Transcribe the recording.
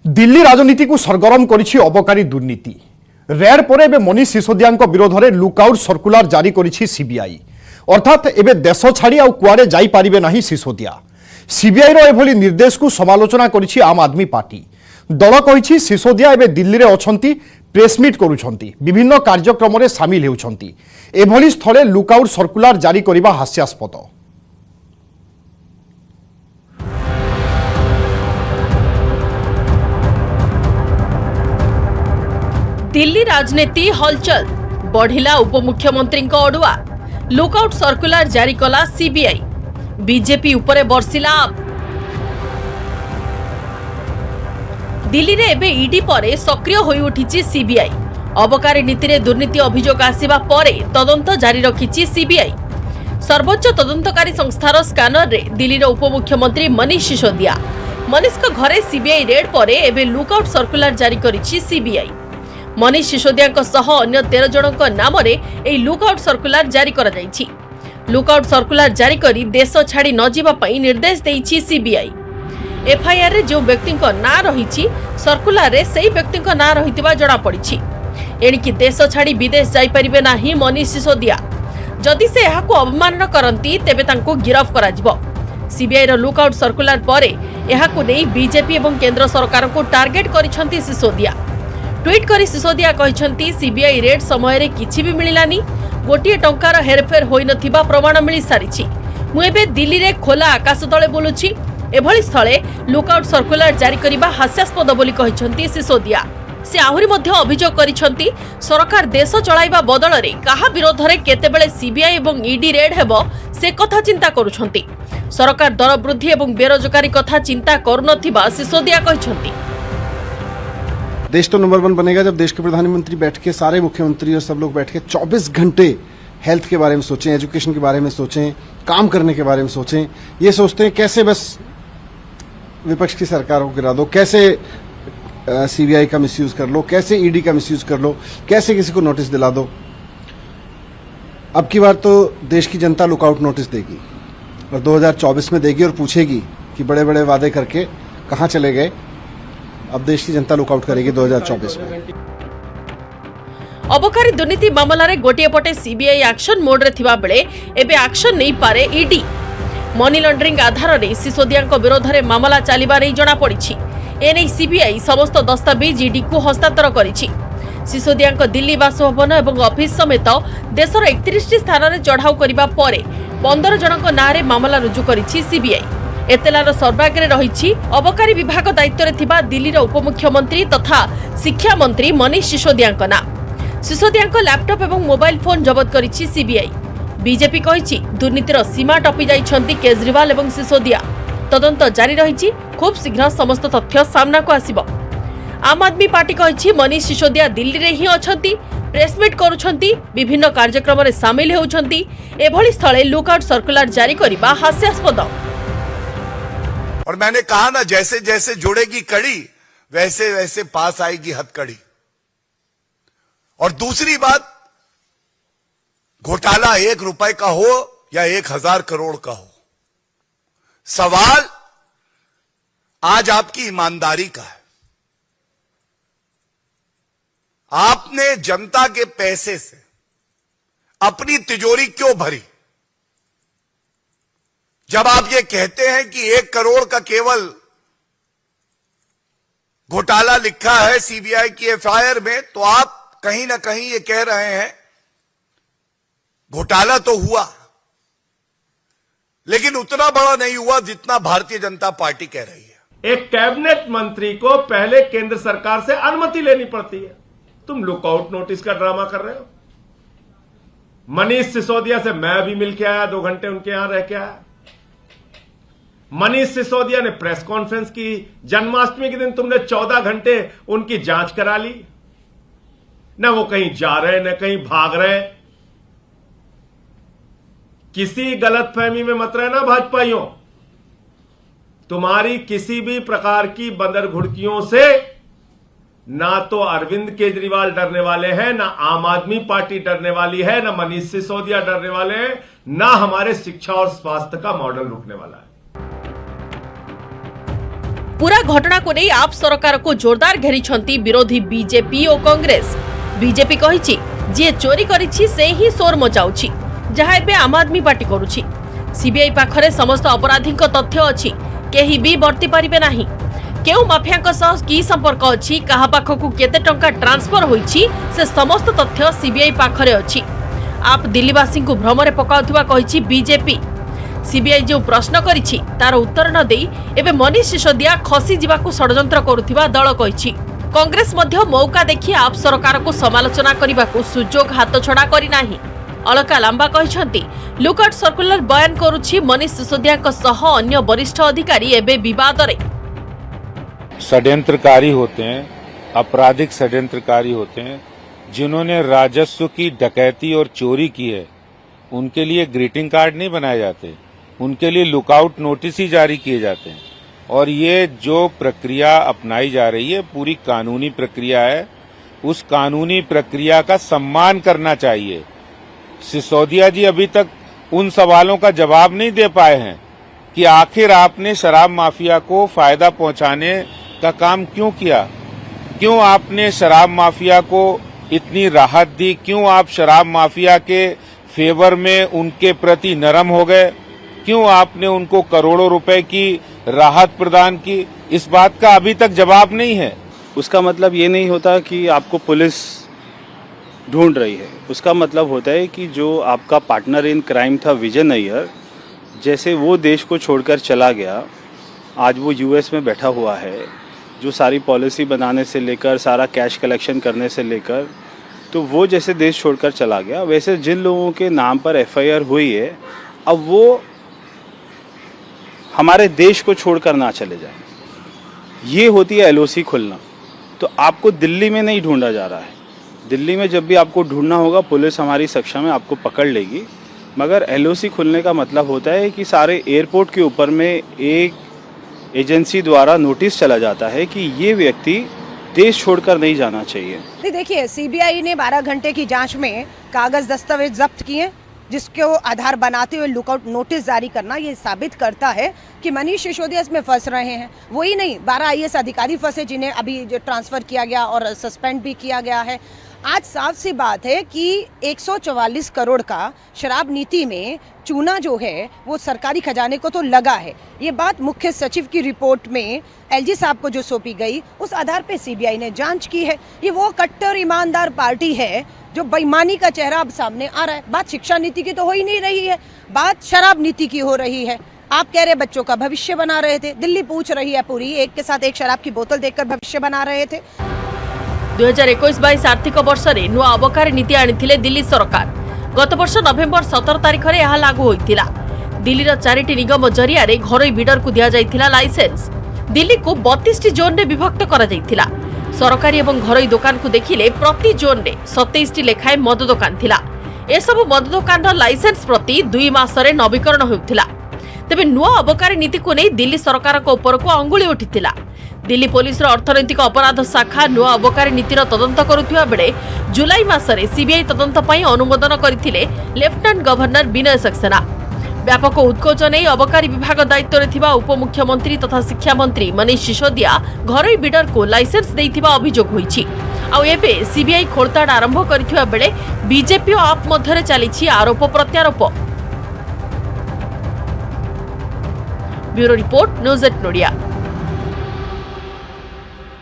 दिल्ली राजनीति को सरगरम करिछि अबकारी दुर्नीति। रेड पर एबे मनीष सिसोदिया विरोध में लुकआउट सर्कुलर जारी करिछि सीबीआई। अर्थात एबे देश छाड़ी आउ कुआडे जाई पारिबे नाही सिसोदिया। सीबीआई रो एभली निर्देश को समालोचना करिछि आम आदमी पार्टी। दल कहिछि सिसोदिया एबे दिल्ली रे अछंती, प्रेसमिट करुछंती, विभिन्न कार्यक्रम रे शामिल हेउछंती। एभली स्थले लुकआउट सर्कुलर जारी करिबा हास्यास्पद। दिल्ली राजनीति हलचल बढ़िला उपमुख्यमंत्री अड़ुआ। लुकआउट सर्कुलर जारी कला सीबीआई। बीजेपी उपरे बर्षिला दिल्ली रे एबे ईडी परे सक्रिय होई उठिछि सीबीआई। अबकारी नीति रे दुर्नीति अभियोग आसिबा परे तदंत जारी रखिछि सीबीआई। सर्वोच्च तदंतकारी संस्थार स्कानर रे दिल्ली रो उपमुख्यमंत्री मनीष सिसोदिया को घरे सीबीआई रेड परे एबे लुकआउट सर्कुलर जारी करिछि सीबीआई। मनीष सिसोदिया सह अन्य 13 जनक नाम रे एई लुकआउट सर्कुलर जारी करा जाइछि। लुकआउट सर्कुलर जारी करी देश छाड़ी न जीवा पई निर्देश देइछि सीबीआई। एफआईआर रे जो व्यक्ति ना रहिछि सर्कुलर रे सेही व्यक्ति ना रहितिबा जणा पड़िछि। एणिकी देश छाड़ी विदेश जाई परिबे नाही मनीष सिसोदिया। जदि से एहाको अवमानना करंती तेबे तांको गिरफ करा जिवो। सीबीआई रो लुकआउट सर्कुलर परे एहाको नै बीजेपी एवं केंद्र सरकार को टार्गेट करिसंती सिसोदिया। ट्वीट करी सिसोदिया कहिसंती सीबीआई रेड समय रे किछि भी मिलिलानी, गोटिए टंकार हेरफेर होई नथिबा प्रमाण मिली सारिछि। मु एबे दिल्ली रे खोला आकाश तळे बोलुछि। एभली स्थले लुकआउट सर्कुलर जारी करिबा हास्यास्पद बोली कहिसंती सिसोदिया। से आहुरी मध्य अभियोग करिसंती सरकार देश चलाइबा बदल रे काहा विरोध रे केतेबेले सीबीआई एवं ईडी रेड हेबो से कथा चिंता करूछंती। सरकार दर वृद्धि एवं बेरोजगारी कथा चिंता करूनथिबा सिसोदिया कहिसंती। देश तो नंबर 1 बनेगा जब देश के प्रधानमंत्री बैठ के, सारे मुख्यमंत्री और सब लोग बैठ के 24 घंटे हेल्थ के बारे में सोचें, एजुकेशन के बारे में सोचें, काम करने के बारे में सोचें। ये सोचते हैं कैसे बस विपक्ष की सरकार को गिरा दो, कैसे सीबीआई का मिसयूज कर लो, कैसे ईडी का मिसयूज कर लो, कैसे किसी को नोटिस दिला दो। अब की बार तो देश की जनता लुकआउट नोटिस देगी और 2024 में देगी और पूछेगी कि बड़े बड़े वादे करके कहां चले गए। अब देश की जनता लुकआउट करेगी 2024 में। अबकारी दुर्नीति मामला रे गोटिए पटे सीबीआई एक्शन मोड रे थिबा बेले एबे एक्शन नहीं पारे ईडी। मनी लॉन्ड्रिंग आधार रे सिसोदिया विरोध रे मामला चलिबा नै जणा पड़िछि। एनै सीबीआई समस्त दस्तावेज ईडी को हस्तांतर करिछि। सिसोदिया दिल्ली बासभवन एवं ऑफिस समेत देशर 31 स्थान रे चढ़ाऊ करिबा परे 15 जनक नाँ रे मामला रुजु करिछि सीबीआई। एतेलार सर्वाग्रे रहिछि अबकारी विभाग दायित्व रे थिबा दिल्ली रो उपमुख्यमंत्री तथा शिक्षा मंत्री मनीष सिसोदिया नाम। सिसोदिया लैपटॉप एवं मोबाइल फोन जबत करिछि सीबीआई। बीजेपी कहिछि दुर्नीतिर सीमा टपी जाइछंती केजरीवाल एवं सिसोदिया। तदंत जारी रहिछि, खूब शीघ्र समस्त तथ्य सामना को आसिबो। आम आदमी पार्टी कहिछि मनीष सिसोदिया दिल्ली रे ही अछंती, प्रेसमिट करूछंती, विभिन्न कार्यक्रम रे शामिल हेउछंती। एभली स्थले लुकआउट सर्कुलर जारी करिबा हास्यास्पद। और मैंने कहा ना, जैसे जैसे जुड़ेगी कड़ी वैसे वैसे पास आएगी हथकड़ी। और दूसरी बात, घोटाला 1 रुपए का हो या 1000 करोड़ का हो, सवाल आज आपकी ईमानदारी का है। आपने जनता के पैसे से अपनी तिजोरी क्यों भरी? जब आप ये कहते हैं कि 1 करोड़ का केवल घोटाला लिखा है सीबीआई की एफआईआर में, तो आप कहीं ना कहीं ये कह रहे हैं घोटाला तो हुआ, लेकिन उतना बड़ा नहीं हुआ जितना भारतीय जनता पार्टी कह रही है। एक कैबिनेट मंत्री को पहले केंद्र सरकार से अनुमति लेनी पड़ती है। तुम लुकआउट नोटिस का ड्रामा कर रहे हो। मनीष सिसोदिया से मैं भी मिलके आया, 2 घंटे उनके यहां रह के आया। मनीष सिसोदिया ने प्रेस कॉन्फ्रेंस की। जन्माष्टमी के दिन तुमने 14 घंटे उनकी जांच करा ली। न वो कहीं जा रहे न कहीं भाग रहे। किसी गलतफहमी में मत रहना भाजपाइयों। तुम्हारी किसी भी प्रकार की बंदर घुड़कियों से ना तो अरविंद केजरीवाल डरने वाले हैं, ना आम आदमी पार्टी डरने वाली है, ना मनीष सिसोदिया डरने वाले हैं, ना हमारे शिक्षा और स्वास्थ्य का मॉडल रुकने वाला है। पूरा घटना को नहीं आप सरकार को जोरदार घेरी विरोधी बीजेपी और कांग्रेस। बीजेपी कहिछि जे चोरी करिछि से ही शोर मचाउछि जहा एबे आम आदमी पार्टी करुछि। सीबीआई पाखरे समस्त अपराधी तथ्य अछि, केही भी बर्ती पारिबे नाही। केउ माफिया सह की संपर्क अछि, कहा पाखकु केते टंका ट्रांसफर होईछि से समस्त तथ्य सीबीआई पाखरे अछि। आप दिल्लीवासी को भ्रमरे पकाउथिबा कहिछि बीजेपी। सीबीआई जो प्रश्न करिछि तार उत्तर न देई एबे मनीष सिसोदिया खसी जिबाकु षडयंत्र करुथिबा दल कहिछि। कांग्रेस मध्य मौका देखि आप सरकार को समालोचना करिबाकु सुजोग हाथ छड़ा करि नाही। अलका लांबा कहिसंती लुकआउट सर्कुलर बयान करुछि मनीष सिसोदिया सह अन्य वरिष्ठ अधिकारी एबे विवाद रे षड्यंत्रकारी होते हैं, आपराधिक षड्यंत्रकारी होते हैं। जिन्होंने राजस्व की डकैती और चोरी की है उनके लिए ग्रीटिंग कार्ड नहीं बनाए जाते, उनके लिए लुकआउट नोटिस ही जारी किए जाते हैं। और ये जो प्रक्रिया अपनाई जा रही है पूरी कानूनी प्रक्रिया है, उस कानूनी प्रक्रिया का सम्मान करना चाहिए। सिसोदिया जी अभी तक उन सवालों का जवाब नहीं दे पाए हैं कि आखिर आपने शराब माफिया को फायदा पहुंचाने का काम क्यों किया, क्यों आपने शराब माफिया को इतनी राहत दी, क्यों आप शराब माफिया के फेवर में उनके प्रति नरम हो गए, क्यों आपने उनको करोड़ों रुपए की राहत प्रदान की। इस बात का अभी तक जवाब नहीं है। उसका मतलब ये नहीं होता कि आपको पुलिस ढूंढ रही है, उसका मतलब होता है कि जो आपका पार्टनर इन क्राइम था विजय नैयर, जैसे वो देश को छोड़कर चला गया, आज वो यूएस में बैठा हुआ है, जो सारी पॉलिसी बनाने से लेकर सारा कैश कलेक्शन करने से लेकर, तो वो जैसे देश छोड़कर चला गया, वैसे जिन लोगों के नाम पर एफआईआर हुई है अब वो हमारे देश को छोड़कर ना चले जाएं। ये होती है एलओसी खुलना। तो आपको दिल्ली में नहीं ढूंढा जा रहा है, दिल्ली में जब भी आपको ढूंढना होगा पुलिस हमारी सक्षा में आपको पकड़ लेगी, मगर एलओसी खुलने का मतलब होता है कि सारे एयरपोर्ट के ऊपर में एक एजेंसी द्वारा नोटिस चला जाता है कि ये व्यक्ति देश छोड़कर नहीं जाना चाहिए। देखिए, सीबीआई ने 12 घंटे की जांच में कागज दस्तावेज जब्त किए, जिसको आधार बनाते हुए लुकआउट नोटिस जारी करना ये साबित करता है कि मनीष सिसोदिया इसमें फंस रहे हैं। वही नहीं, 12 आईएएस अधिकारी फंसे जिन्हें अभी जो ट्रांसफर किया गया और सस्पेंड भी किया गया है। आज साफ सी बात है कि 144 करोड़ का शराब नीति में चूना जो है वो सरकारी खजाने को तो लगा है। ये बात मुख्य सचिव की रिपोर्ट में एलजी साहब को जो सौंपी गई, उस आधार पे सीबीआई ने जांच की है। ये वो कट्टर ईमानदार पार्टी है जो बेईमानी का चेहरा अब सामने आ रहा है। बात शिक्षा नीति की तो हो ही नहीं रही है, बात शराब नीति की हो रही है। आप कह रहे बच्चों का भविष्य बना रहे थे, दिल्ली पूछ रही है पूरी एक के साथ एक शराब की बोतल देखकर भविष्य बना रहे थे। 2021-22 आर्थिक वर्ष में नुआ अबकारी नीति आनिथिले दिल्ली सरकार। गत वर्ष नवेम्बर 17 तारिख में यह लागू होइतिला। दिल्लीर 4टी निगम जरिया रे घरोई बिडर को दिया जाइथिला लाइसेंस। दिल्ली को 32टी जोन रे विभक्त करा जाइथिला। सरकारी एवं घरोई दुकान को देखिले प्रति जोन रे 27टी लेखाए मद दुकान थिला। ए सब मद दुकान रो लाइसेंस प्रति 2 मास रे नवीकरण होउथिला। तेबे नुआ अबकारी नीति को नहीं दिल्ली सरकार को ऊपर को अंगुली उठिथिला। दिल्ली पुलिस अर्थनैतिक अपराध शाखा नुआ अबकारी नीतिर तदंत करुथिबा बेले जुलाई मासरे सीबीआई तदंत पई अनुमोदन करथिले लेफ्टिनेंट गवर्नर विनय सक्सेना। व्यापक उत्कोच नहीं अबकारी विभाग दायित्व रे थिबा उपमुख्यमंत्री तथा शिक्षा मंत्री मनीष सिसोदिया घरोई बिडर को लाइसेंस देइथिबा अभियोग होईछि। आ एबे सीबीआई खोलताड़ आरंभ करथिबा बेले बीजेपी और आप मध्यरे चलीछि आरोप प्रत्यारोप। Bureau report news 8 नोडिया।